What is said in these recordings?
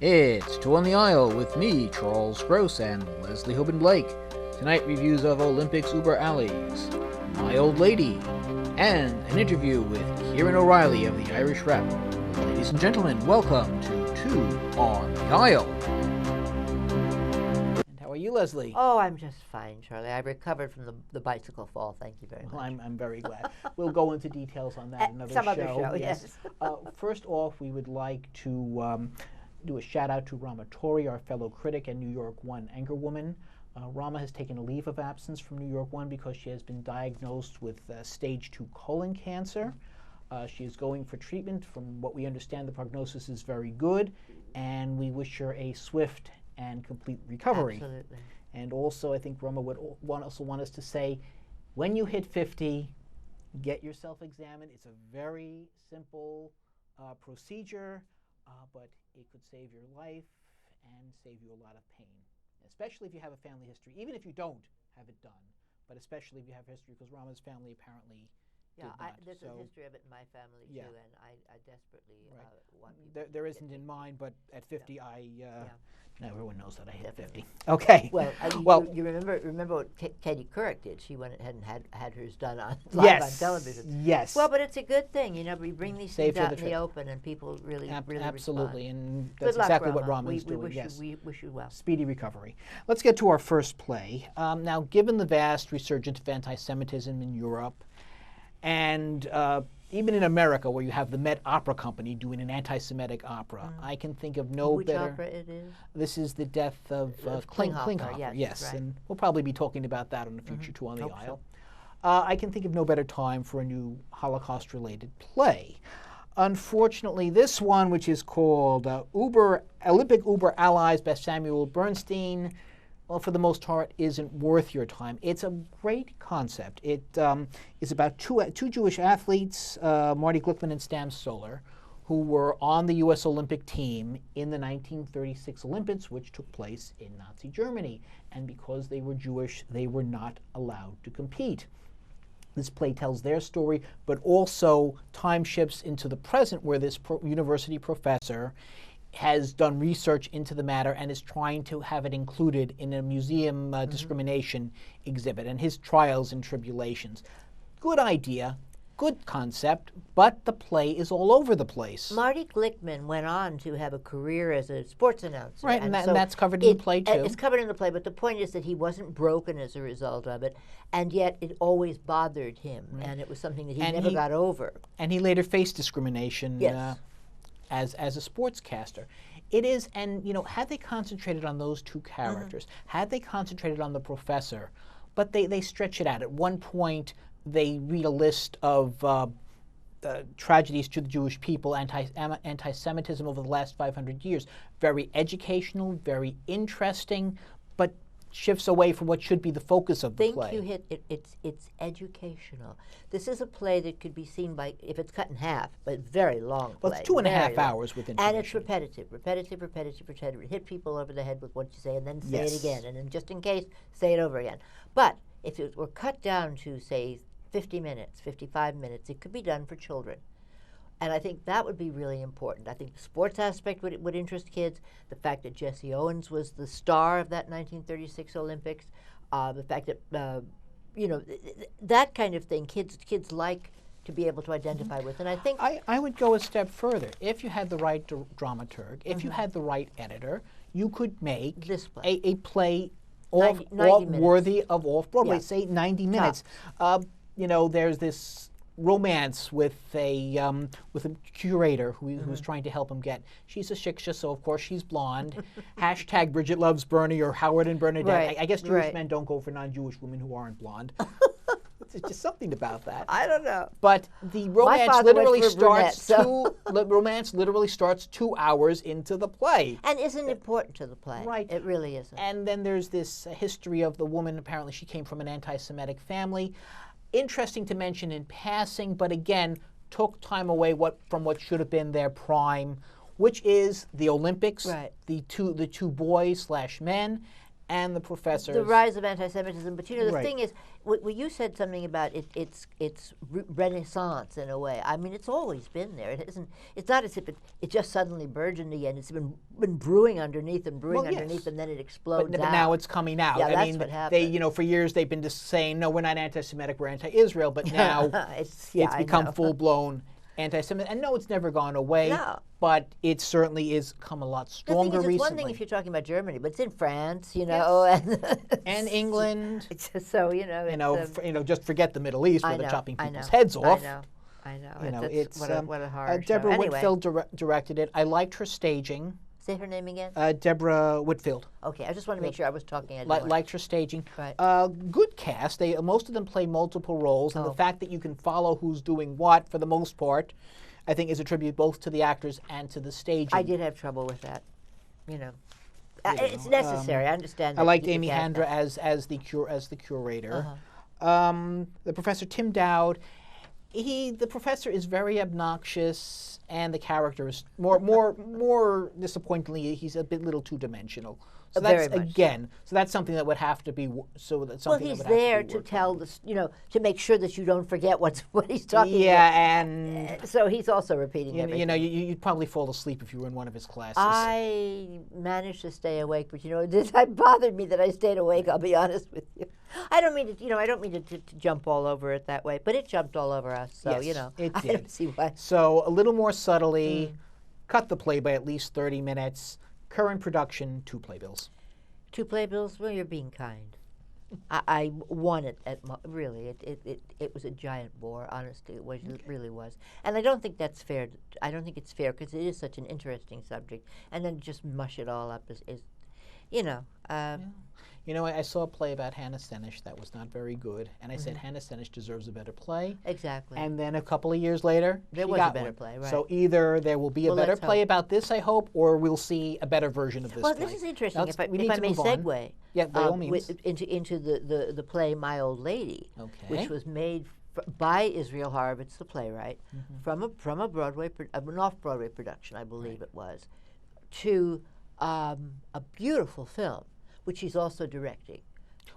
It's Two on the Aisle with me, Charles Gross, and Leslie Hoban Blake. Tonight, reviews of Olympics Uber Alleys, My Old Lady, and an interview with Ciaran O'Reilly of the Irish Rep. Ladies and gentlemen, welcome to Two on the Aisle. And how are you, Leslie? Oh, I'm just fine, Charlie. I recovered from the bicycle fall. Thank you very much. Well, I'm very glad. We'll go into details on that another Some show. other show, yes. First off, we would like to do a shout out to Roma Torre, our fellow critic and New York One anchorwoman. Roma has taken a leave of absence from New York One because she has been diagnosed with stage 2 colon cancer. She is going for treatment. From what we understand, the prognosis is very good, and we wish her a swift and complete recovery. Absolutely. And also, I think Roma would also want us to say, when you hit 50, get yourself examined. It's a very simple procedure, but it could save your life and save you a lot of pain, especially if you have a family history, even if you don't have it done, but especially if you have history, because Roma's family apparently did not. There's a history of it in my family, too, and I desperately want people There isn't in mine, but at 50, now everyone knows that I hit Definitely. 50. Okay. Well, you remember what Katie Couric did. She went ahead and had hers done live on television. Yes. Well, but it's a good thing. You know, we bring these things out in the open, and people really absolutely, respond. and Good that's luck, exactly Roma. what Roma is doing. We wish you well. Speedy recovery. Let's get to our first play. Now, given the vast resurgence of anti-Semitism in Europe, and even in America, where you have the Met Opera Company doing an anti-Semitic opera, I can think of no Which better. opera it is? This is the death of Klinghoffer. Yes, right. And we'll probably be talking about that on the future Two on the Aisle. I can think of no better time for a new Holocaust-related play. Unfortunately, this one, which is called Olympic Uber Allies by Samuel Bernstein, well, for the most part, isn't worth your time. It's a great concept. It is about two Jewish athletes, Marty Glickman and Stan Solar, who were on the U.S. Olympic team in the 1936 Olympics, which took place in Nazi Germany. And because they were Jewish, they were not allowed to compete. This play tells their story, but also time shifts into the present, where this university professor has done research into the matter and is trying to have it included in a museum discrimination exhibit, and his trials and tribulations. Good idea, good concept, but the play is all over the place. Marty Glickman went on to have a career as a sports announcer. Right, and that's covered in the play, too. It's covered in the play, but the point is that he wasn't broken as a result of it, and yet it always bothered him, and it was something that he never got over. And he later faced discrimination. Yes. As a sportscaster. It is, and you know, had they concentrated on those two characters, had they concentrated on the professor, but they stretch it out. At one point, they read a list of tragedies to the Jewish people, anti-Semitism over the last 500 years. Very educational, very interesting, but shifts away from what should be the focus of the play. You hit it. It's educational. This is a play that could be seen by, if it's cut in half, but very long play. Well, it's 2.5 hours with information. And it's repetitive. Hit people over the head with what you say, and then say it again, and then just in case, say it over again. But if it were cut down to, say, 50 minutes, 55 minutes, it could be done for children. And I think that would be really important. I think the sports aspect would interest kids. The fact that Jesse Owens was the star of that 1936 Olympics. The fact that, that kind of thing, kids like to be able to identify with. And I think I would go a step further. If you had the right dramaturg, if you had the right editor, you could make this play. a play 90 minutes. worthy of off-Broadway, say 90 minutes. There's this romance with a curator who's trying to help him get. She's a shiksha, so of course she's blonde. Hashtag Bridget loves Bernie or Howard and Bernadette. Right, I guess Jewish men don't go for non-Jewish women who aren't blonde. There's just something about that. I don't know. But the romance literally starts 2 hours into the play. And isn't important to the play. Right. It really isn't. And then there's this history of the woman. Apparently she came from an anti-Semitic family. Interesting to mention in passing, but again, took time away from what should have been their prime, which is the Olympics, the two boys/men, and the professors. The rise of anti-Semitism, but the Right. thing is, you said something about it's renaissance in a way. I mean, it's always been there. It isn't. It's not as if it just suddenly burgeoned again. It's been brewing underneath and brewing underneath, and then it explodes but out. now it's coming out. Yeah, I that's mean, what happened. they, for years they've been just saying, no, we're not anti-Semitic, we're anti-Israel, but now it's become full-blown anti-Semitic. And no, it's never gone away. No. But it certainly is come a lot stronger the thing is, recently. it's one thing if you're talking about Germany, but it's in France, and England. So just forget the Middle East where they're chopping people's heads off. I know. It's what a hard Deborah show. Whitfield directed it. I liked her staging. Say her name again. Deborah Whitfield. Okay, I just want to make sure I was talking. Liked her staging. Right. Good cast. Most of them play multiple roles, and the fact that you can follow who's doing what for the most part, I think, is a tribute both to the actors and to the staging. I did have trouble with that. It's necessary. I understand. I liked Amy Handra as the curator. The Professor Tim Dowd. The professor is very obnoxious, and the character is more disappointingly, he's a little two-dimensional. So that's something that would have to be. He's there to tell to make sure that you don't forget what he's talking about. Yeah, and so he's also repeating everything. You'd probably fall asleep if you were in one of his classes. I managed to stay awake, but it bothered me that I stayed awake. I'll be honest with you. I don't mean to jump all over it that way, but it jumped all over us. So it did. I don't see why. So a little more subtly, cut the play by at least 30 minutes. Current production, 2 playbills. 2 playbills? Well, you're being kind. I won it really. It was a giant bore, honestly. It really was. And I don't think that's fair. I don't think it's fair because it is such an interesting subject. And then just mush it all up is I saw a play about Hannah Stenish that was not very good, and I said Hannah Stenish deserves a better play. Exactly. And then a couple of years later, there was a better play, right? So either there will be a better play about this, I hope, or we'll see a better version of this play. Well, this is interesting. If I may segue, by all means, into the play My Old Lady, which was made by Israel Horovitz, the playwright, from a Broadway, an off-Broadway production, I believe it was, to a beautiful film, which she's also directing.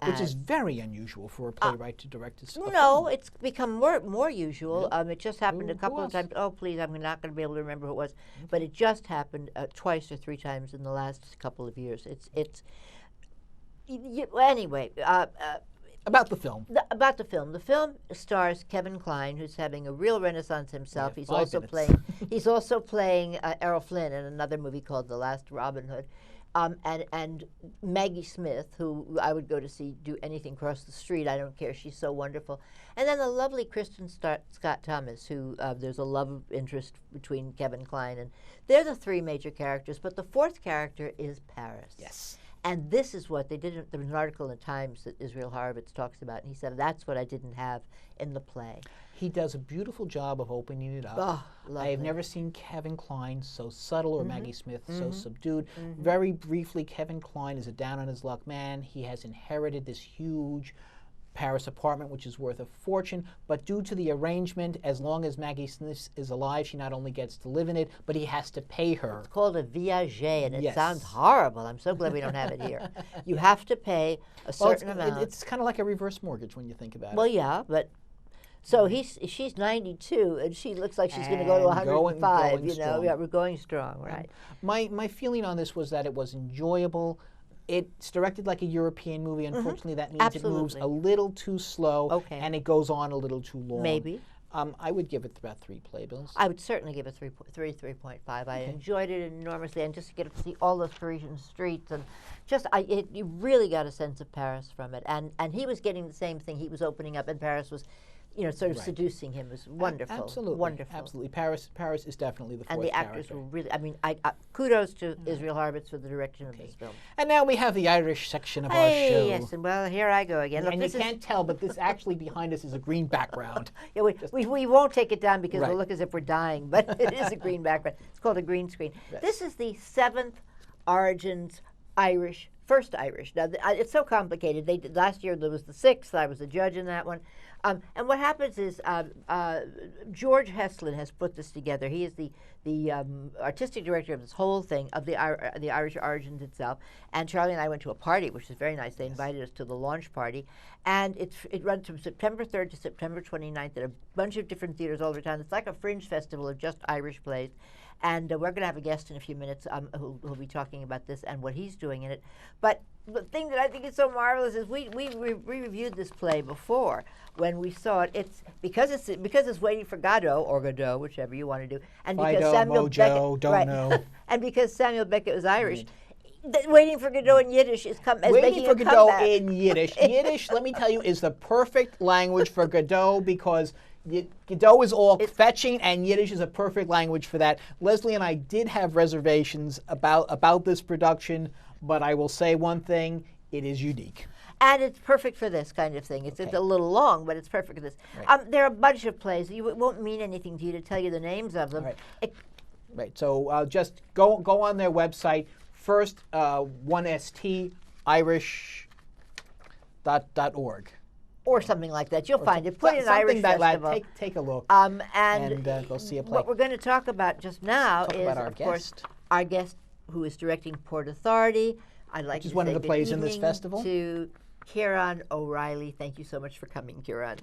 Which is very unusual for a playwright to direct a film. No, it's become more usual. It just happened a couple of times. Oh, please, I'm not going to be able to remember who it was. But it just happened twice or 3 times in the last couple of years. Anyway. About the film. About the film. The film stars Kevin Kline, who's having a real renaissance himself. Yeah, he's also playing Errol Flynn in another movie called The Last Robin Hood. And Maggie Smith, who I would go to see do anything across the street. I don't care. She's so wonderful. And then the lovely Kristen Scott Thomas, who there's a love interest between Kevin Kline. And they're the 3 major characters. But the 4th character is Paris. Yes. And this is what they didn't. There was an article in the Times that Israel Horovitz talks about, and he said that's what I didn't have in the play. He does a beautiful job of opening it up. Oh, lovely. I have never seen Kevin Kline so subtle or Maggie Smith so subdued. Very briefly, Kevin Kline is a down-on-his-luck man. He has inherited this huge Paris apartment, which is worth a fortune, but due to the arrangement, as long as Maggie Smith is alive, she not only gets to live in it, but he has to pay her. It's called a viager, and it sounds horrible. I'm so glad we don't have it here. You have to pay a certain amount. It's kind of like a reverse mortgage when you think about it. Well, yeah, but so she's 92, and she looks like she's going to go to 105. Going strong. Yeah, we're going strong, right? My feeling on this was that it was enjoyable. It's directed like a European movie. Unfortunately, that means it moves a little too slow, and it goes on a little too long. Maybe. I would give it about 3 playbills. I would certainly give it 3.5. I enjoyed it enormously, and just to get to see all those Parisian streets, and you really got a sense of Paris from it. And he was getting the same thing. He was opening up, and Paris was, sort of seducing him. It was wonderful. Absolutely, wonderful. Absolutely. Paris is definitely the 4th character. And the actors were really. I mean, kudos to Israel Horovitz for the direction of this film. And now we have the Irish section of our show. Yes, and well, here I go again. And you can't tell, but this actually behind us is a green background. Yeah, we won't take it down because we'll look as if we're dying, but it is a green background. It's called a green screen. Yes. This is the 7th Origins Irish first Irish. Now, it's so complicated. They did, last year there was the 6th. I was a judge in that one. And what happens is George Heslin has put this together. He is the artistic director of this whole thing, of the Irish Origins itself. And Charlie and I went to a party, which is very nice. They invited us to the launch party. And it runs from September 3rd to September 29th at a bunch of different theaters all over town. It's like a fringe festival of just Irish plays. And we're going to have a guest in a few minutes who'll be talking about this and what he's doing in it. But the thing that I think is so marvelous is we reviewed this play before when we saw it. It's because it's Waiting for Godot or Godot, whichever you want to do, and because Fido, Samuel Mojo, Beckett, don't right, know. and because Samuel Beckett was Irish. Waiting for Godot in Yiddish is Waiting making for a Godot comeback. in Yiddish. Yiddish, let me tell you, is the perfect language for Godot because Godot is all fetching, and Yiddish is a perfect language for that. Leslie and I did have reservations about this production, but I will say one thing, it is unique. And it's perfect for this kind of thing. It's a little long, but it's perfect for this. Right. There are a bunch of plays. It won't mean anything to you to tell you the names of them. Right. Right. So just go on their website. First, 1st irish.org. Or something like that. You'll find it. Put in Irish Festival. Take a look. And go see a play. What we're going to talk about just now is, of course, our guest who is directing Port Authority. I'd like Which is to one say of the plays in this festival. To Ciaran O'Reilly. Thank you so much for coming, Ciaran.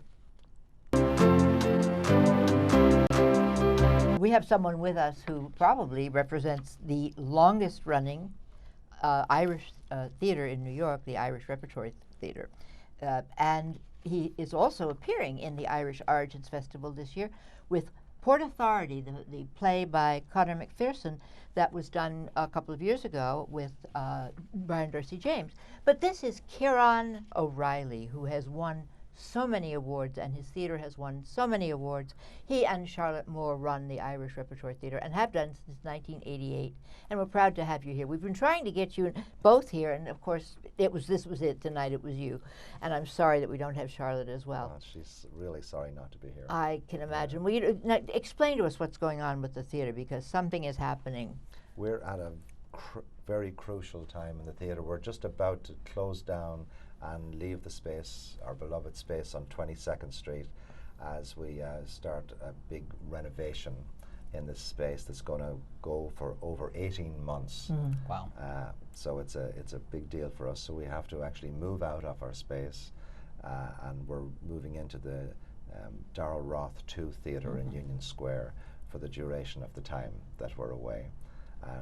We have someone with us who probably represents the longest running Irish theater in New York, the Irish Repertory Theater. And he is also appearing in the Irish Origins Festival this year with Port Authority, the play by Conor McPherson that was done a couple of years ago with Brian D'Arcy James. But this is Ciaran O'Reilly, who has won so many awards, and his theater has won so many awards. He and Charlotte Moore run the Irish Repertory Theater and have done since 1988. And we're proud to have you here. We've been trying to get you both here, and of course, this was it tonight. It was you, and I'm sorry that we don't have Charlotte as well. She's really sorry not to be here. I can imagine. Well, now explain to us what's going on with the theater, because something is happening. We're at a very crucial time in the theater. We're just about to close down and leave the space, our beloved space on 22nd Street, as we start a big renovation in this space that's going to go for over 18 months. Wow. So it's a big deal for us. So we have to actually move out of our space, and we're moving into the Darrell Roth 2 Theatre in Union Square for the duration of the time that we're away.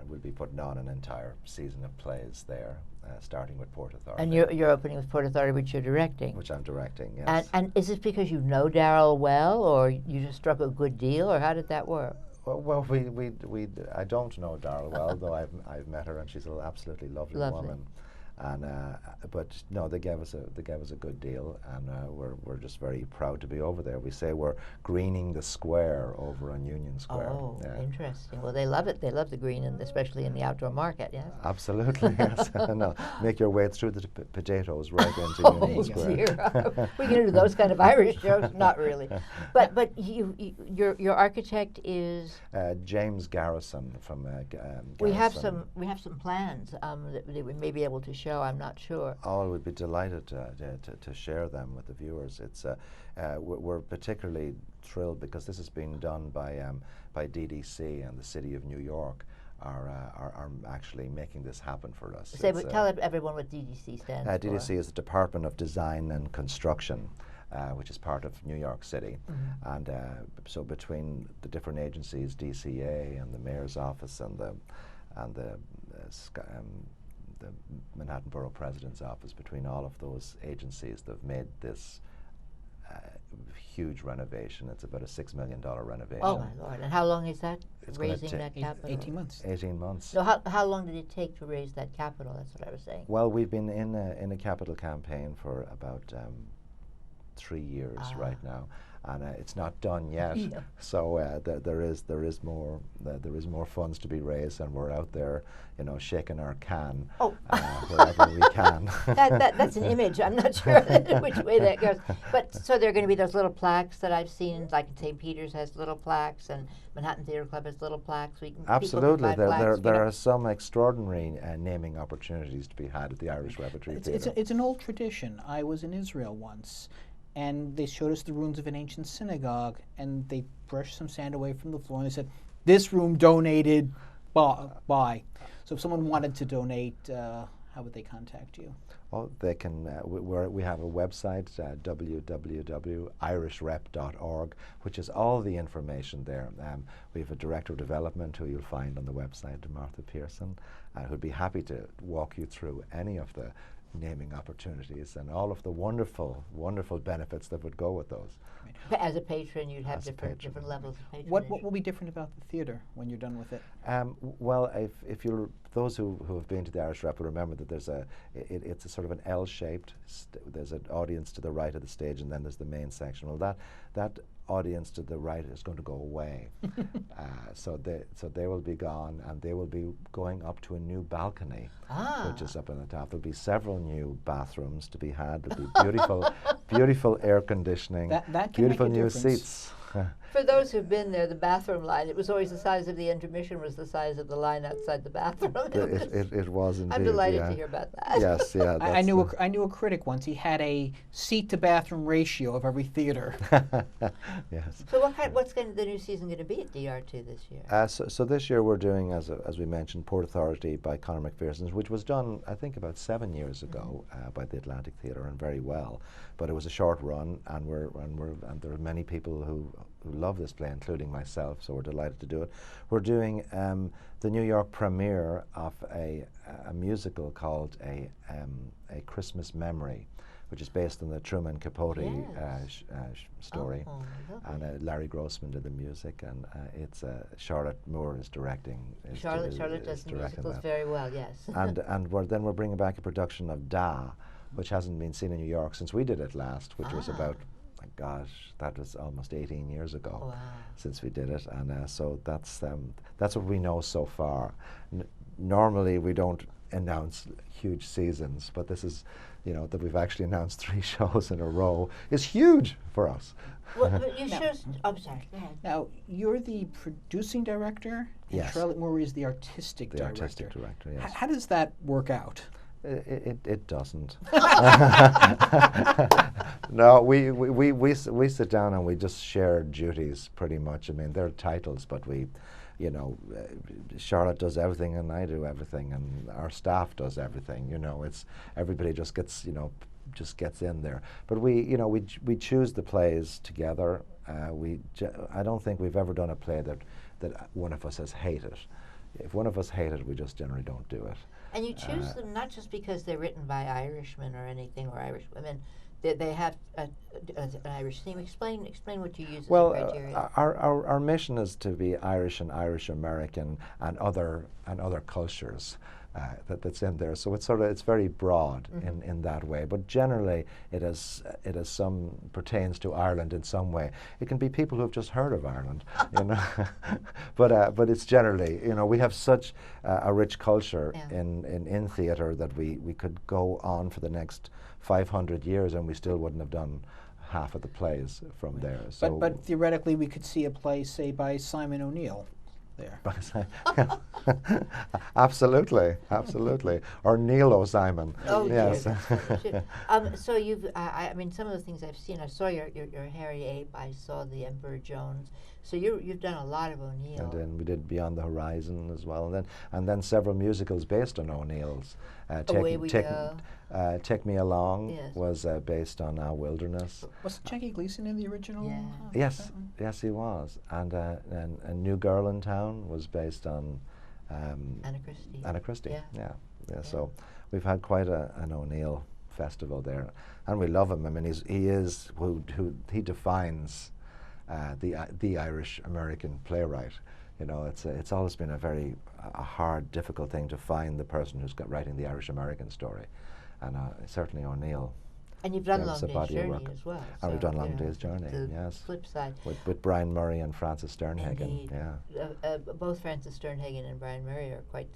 We'll be putting on an entire season of plays there, starting with Port Authority. And you're opening with Port Authority, which you're directing. Which I'm directing, yes. And is it because you know Darrell well, or you just struck a good deal, or how did that work? Well, I don't know Darrell well, though I've met her, and she's an absolutely lovely woman. And but no, they gave us a good deal, and we're just very proud to be over there. We say we're greening the square over on Union Square. Oh, interesting. Well, they love it. They love the green, and especially in the outdoor market. Yes. Absolutely, yes. No, make your way through the potatoes right into Union Square. Dear. We're going to do those kind of Irish jokes, not really. But your architect is James Garrison from. Garrison. We have some plans that we may be able to show. I'm not sure. Oh, we'd be delighted to share them with the viewers. It's we're particularly thrilled because this is being done by DDC, and the City of New York are actually making this happen for us. Tell everyone what DDC stands for. DDC is the Department of Design and Construction, which is part of New York City. And so between the different agencies, DCA and the Mayor's Office and the Manhattan Borough President's Office, between all of those agencies, they've made this huge renovation. It's about a $6 million renovation. Oh my Lord! And how long is that? It's raising that capital? 18 months. 18 months. So how long did it take to raise that capital? That's what I was saying. Well, we've been in a capital campaign for about 3 years right now, and it's not done yet. Yeah. So there is more funds to be raised, and we're out there, shaking our can wherever we can. That's an image. I'm not sure which way that goes. But so there are going to be those little plaques that I've seen, like St. Peter's has little plaques, and Manhattan Theatre Club has little plaques. Absolutely, there are some extraordinary naming opportunities to be had at the Irish Repertory Theatre. It's an old tradition. I was in Israel once, and they showed us the ruins of an ancient synagogue, and they brushed some sand away from the floor, and they said, "This room donated by." So if someone wanted to donate, how would they contact you? Well, they can. We have a website, www.irishrep.org, which has all the information there. We have a director of development who you'll find on the website, Martha Pearson, who'd be happy to walk you through any of the naming opportunities and all of the wonderful, wonderful benefits that would go with those. As a patron, you'd have different levels of patronage. What will be different about the theatre when you're done with it? Well, if you'll, those who have been to the Irish Rep will remember that it's a sort of an L-shaped. There's an audience to the right of the stage, and then there's the main section. Well, that audience to the right is going to go away. So they will be gone, and they will be going up to a new balcony, which is up on the top. There'll be several new bathrooms to be had. There'll be beautiful air conditioning, beautiful new seats. For those who've been there, the bathroom line, it was always the size of the intermission was the size of the line outside the bathroom. It was indeed. I'm delighted to hear about that. Yes, yeah. I knew a critic once. He had a seat-to-bathroom ratio of every theatre. Yes. So what's the new season going to be at DR2 this year? So this year we're doing, as we mentioned, Port Authority by Conor McPherson, which was done, I think, about 7 years ago by the Atlantic Theatre, and very well. But it was a short run, and there are many people who love this play, including myself. So we're delighted to do it. We're doing the New York premiere of a musical called a Christmas Memory, which is based on the Truman Capote story, and Larry Grossman did the music, and it's Charlotte Moore is directing. Charlotte does the musicals very well, yes. and we're bringing back a production of Da, which hasn't been seen in New York since we did it last, which was about, my gosh, that was almost 18 years ago since we did it, and so that's what we know so far. Normally we don't announce huge seasons, but this is, that we've actually announced 3 shows in a row is huge for us. Well, you I'm sorry, go ahead. Now, you're the producing director, and Yes. Charlotte Moore is the artistic director. The artistic director, yes. How does that work out? It doesn't. No, we sit down and we just share duties pretty much. I mean, they're titles, but Charlotte does everything and I do everything, and our staff does everything. It's everybody just gets in there. But we choose the plays together. I don't think we've ever done a play that one of us has hated. If one of us hated, we just generally don't do it. And you choose them not just because they're written by Irishmen or anything, or Irish women. They have an Irish theme. Explain what you use as a criteria. Our mission is to be Irish and Irish American and other cultures that's in there. So it's very broad in that way. But generally, it pertains to Ireland in some way. It can be people who have just heard of Ireland, but it's generally, we have such a rich culture in theatre that we could go on for the next 500 years and we still wouldn't have done half of the plays from there. So but theoretically, we could see a play, say, by Simon O'Neill there. Absolutely, or Neil O'Simon. Oh, yes. So you've, I mean, some of the things I've seen. I saw your Harry Ape. I saw the Emperor Jones. So you've done a lot of O'Neill. And then we did Beyond the Horizon as well, and then several musicals based on O'Neill's. Take Me Along was based on Our Wilderness. Was Jackie Gleason in the original? Yeah. Yes, he was. And New Girl in Town was based on Anna Christie. Yeah. So we've had quite an O'Neill festival there, and we love him. I mean, he defines the Irish American playwright. It's always been a hard, difficult thing to find the person who's writing the Irish American story, and certainly O'Neill And you've done There Long was a Day's body of Journey work. as well. And we've so, done Long you know, Day's Journey, the yes. flip side. With Brian Murray and Francis Sternhagen. Indeed. Yeah. Both Francis Sternhagen and Brian Murray are quite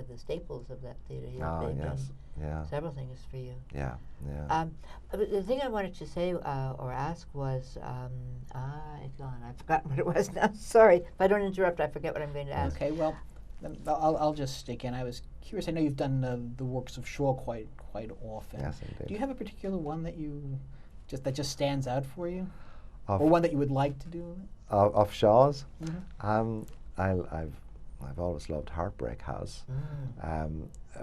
the staples of that theatre here. They've yes. done several things for you. Yeah. Yeah. The thing I wanted to say or ask was, it's gone. I've forgotten what it was now. Sorry. If I don't interrupt, I forget what I'm going to ask. Okay, well, then I'll just stick in. I was curious. I know you've done the works of Shaw quite often. Yes, indeed. Do you have a particular one that that just stands out for you, Of, or one that you would like to do? of Shaw's? Mm-hmm. I've always loved Heartbreak House.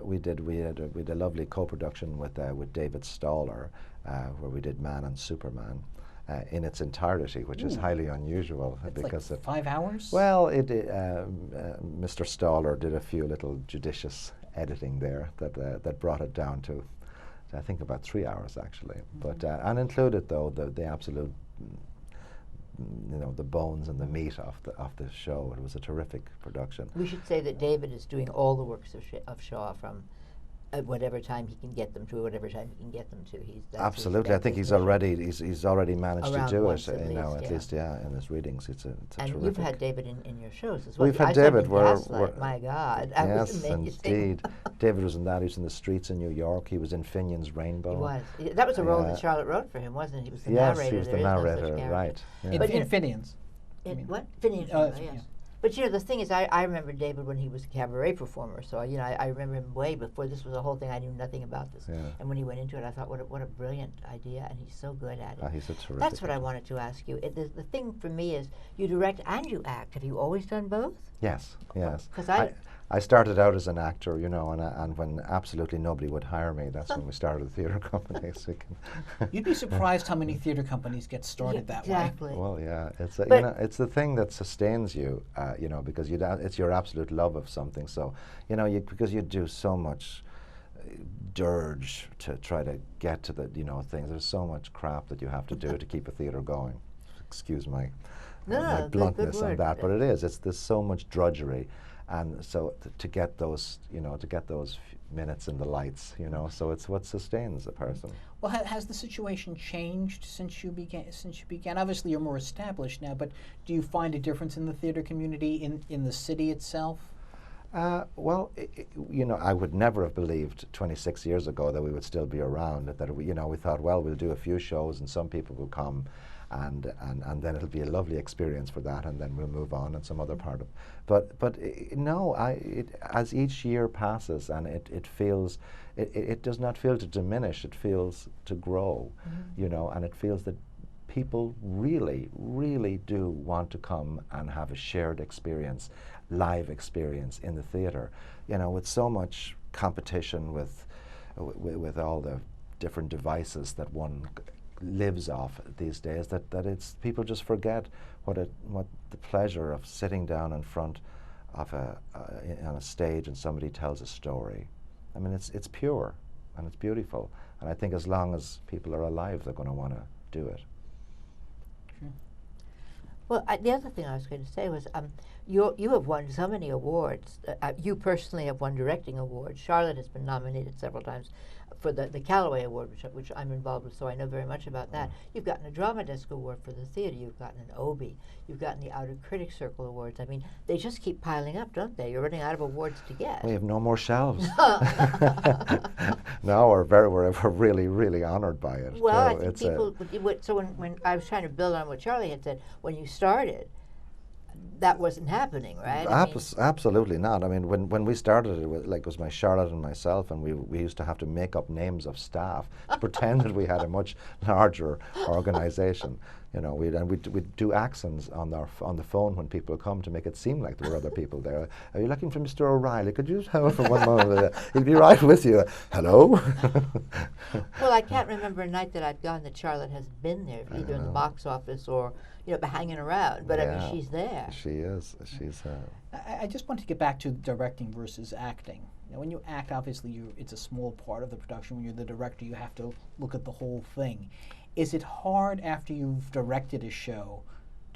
We did a lovely co-production with David Staller, where we did Man and Superman in its entirety, which is highly unusual because like 5 hours. Well, Mr. Staller did a few little judicious editing there that brought it down to I think about 3 hours actually, but and included though the absolute the bones and the meat of the show. It was a terrific production. We should say that David is doing all the works of Shaw from whatever time he can get them to, whatever time he can get them to. Absolutely, I think he's already managed to do it. At least in his readings, it's a and terrific. you've had David in your shows as well. We've had I saw him David. in We're Gaslight. My God, that was yes, amazing. indeed. David was in that. He was in The Streets in New York. He was in Finion's Rainbow. He was. That was a role that Charlotte wrote for him, wasn't it? He was the yes, narrator. he was the There is no such narrator. character. Right. Yeah. In Finian's. What? Finion's Rainbow, yes. But the thing is, I remember David when he was a cabaret performer. So I remember him way before this was a whole thing. I knew nothing about this. Yeah. And when he went into it, I thought, what a brilliant idea, and he's so good at it. He's a terrific. That's what I wanted to ask you. The thing for me is, you direct and you act. Have you always done both? Yes. Yes. Because I started out as an actor, and when absolutely nobody would hire me, that's when we started the theatre company. So you'd be surprised how many theatre companies get started that way. Exactly. Well, yeah, it's the thing that sustains you, because it's your absolute love of something. So, because you do so much dirge to try to get to the things. There's so much crap that you have to do to keep a theatre going. Excuse my bluntness on that, but it is. There's so much drudgery. And so to get those, minutes in the lights, so it's what sustains a person. Well, has the situation changed since you began? Obviously, you're more established now, but do you find a difference in the theatre community in the city itself? Well, I would never have believed 26 years ago that we would still be around. That we thought, well, we'll do a few shows and some people will come. And then it'll be a lovely experience for that, and then we'll move on in some other part of. But no, as each year passes, and it does not feel to diminish. It feels to grow, and it feels that people really, really do want to come and have a shared experience, live experience in the theatre. With so much competition with all the different devices that one lives off these days, that it's people just forget what the pleasure of sitting down in front of on a stage and somebody tells a story. I mean, it's pure and it's beautiful, and I think as long as people are alive, they're going to want to do it. True. Well, the other thing I was going to say was, you have won so many awards. You personally have won directing awards. Charlotte has been nominated several times for the Callaway Award, which I'm involved with, so I know very much about that. You've gotten a Drama Desk Award for the theatre. You've gotten an Obie. You've gotten the Outer Critics Circle Awards. I mean, they just keep piling up, don't they? You're running out of awards to get. We have no more shelves. No, we're really, really honoured by it. Well, so I think people. So when I was trying to build on what Charlie had said, when you started, that wasn't happening, right? Absolutely not. I mean, when we started, it was my Charlotte and myself, and we used to have to make up names of staff to pretend that we had a much larger organisation. We'd do accents on the phone when people come to make it seem like there were other people there. Are you looking for Mr. O'Reilly? Could you have for one moment? He'll be right with you. Hello. Well, I can't remember a night that I'd gone that Charlotte hasn't been there, either in the box office or hanging around. But I mean, she's there. She is. She's. I just want to get back to directing versus acting. Now, when you act, obviously, it's a small part of the production. When you're the director, you have to look at the whole thing. Is it hard after you've directed a show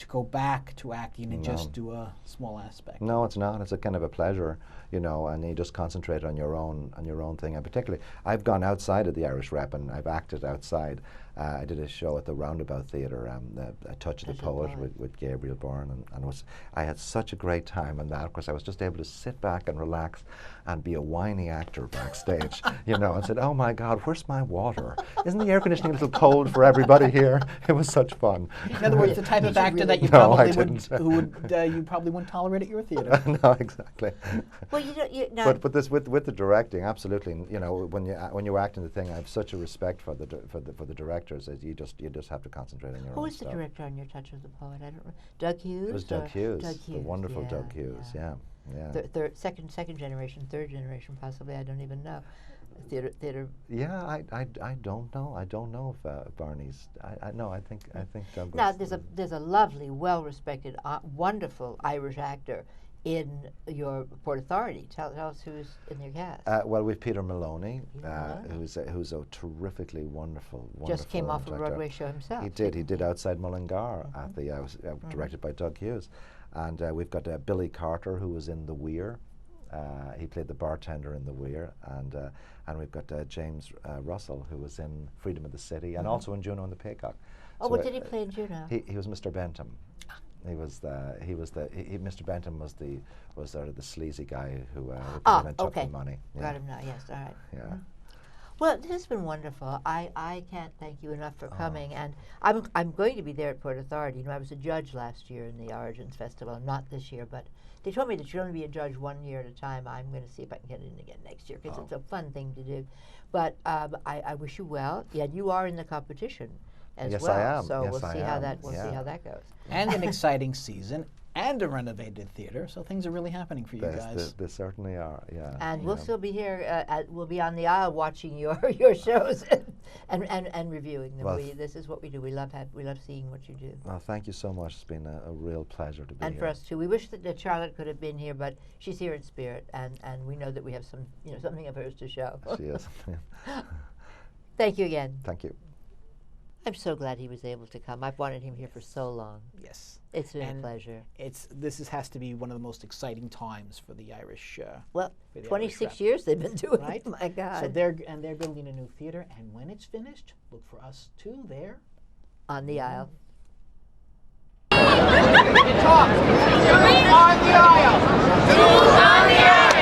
to go back to acting and just do a small aspect? No, it's not. It's a kind of a pleasure, you know, and you just concentrate on your own thing. And particularly, I've gone outside of the Irish Rep and I've acted outside. I did a show at the Roundabout Theatre, A Touch of the Poet with Gabriel Byrne, and I had such a great time on that, because I was just able to sit back and relax and be a whiny actor backstage, you know, and said, oh my God, where's my water? Isn't the air conditioning a little cold for everybody here? It was such fun. In other words, the type of actor that you you probably wouldn't tolerate at your theatre. No, exactly. Well, but this with the directing, absolutely. You know, when you act in the thing, I have such a respect for the directors. That you just have to concentrate on your own. Who was the director on your Touch of the Poet? I don't know. Doug Hughes. It was Doug Hughes. Doug Hughes. The wonderful Doug Hughes. Yeah. Second generation, third generation, possibly. I don't even know. Theater. Yeah, I don't know. I don't know if Barney's. I think Doug. Now there's a lovely, well-respected, wonderful Irish actor in your Port Authority. Tell us who's in your cast. Well, we've Peter Maloney, who's a terrifically wonderful just came off a Broadway show himself. He did Outside Mullingar at the directed by Doug Hughes, and we've got Billy Carter, who was in The Weir. He played the bartender in The Weir, and we've got James Russell, who was in Freedom of the City, and also in Juno and the Peacock. Oh, what did he play in Juno? He was Mr. Bentham. Mr. Bentham was sort of the sleazy guy who took the money. Yeah. Got him now. Yes, all right. Yeah. Well, this has been wonderful. I can't thank you enough for coming, and I'm going to be there at Port Authority. You know, I was a judge last year in the Origins Festival, not this year, but they told me that you only be a judge 1 year at a time. I'm going to see if I can get in again next year, because it's a fun thing to do. But I wish you well. Yeah, you are in the competition as well. Yes, I am. So Yes, we'll see how that goes. And an exciting season, and a renovated theater, so things are really happening for you guys. They certainly are, yeah. And we'll still be here. We'll be on the aisle watching your shows and reviewing them. Well, this is what we do. We love seeing what you do. Well, thank you so much. It's been a real pleasure to be here. And for us too. We wish that Charlotte could have been here, but she's here in spirit, and we know that we have something of hers to show. She is. Thank you again. Thank you. I'm so glad he was able to come. I've wanted him here for so long. Yes. It's been a pleasure. Has to be one of the most exciting times for the Irish. Well, 26 years they've been doing right? it. My God. So they're building a new theater, and when it's finished, look for us too there on the aisle. Talk. On the aisle. On the aisle.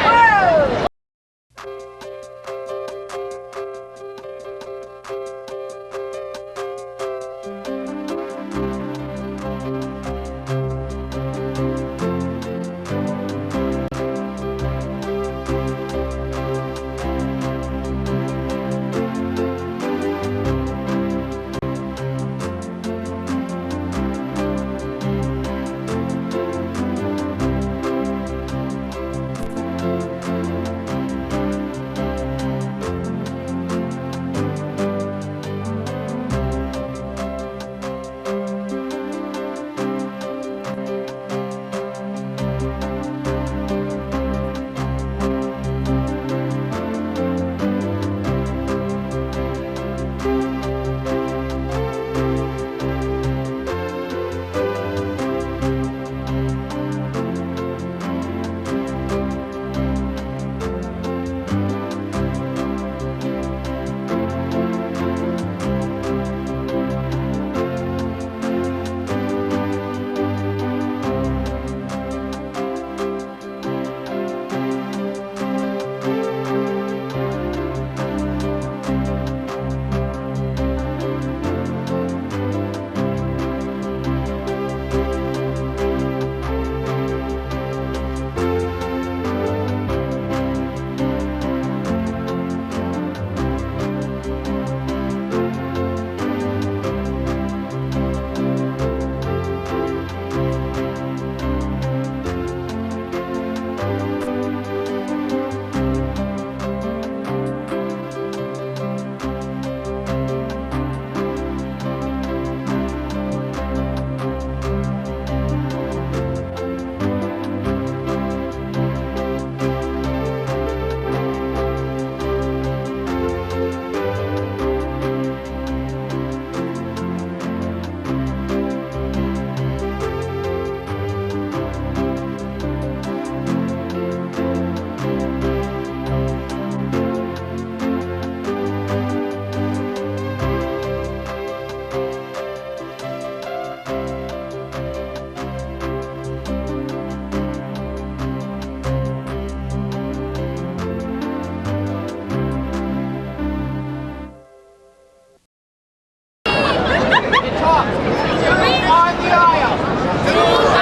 talk. On the aisle.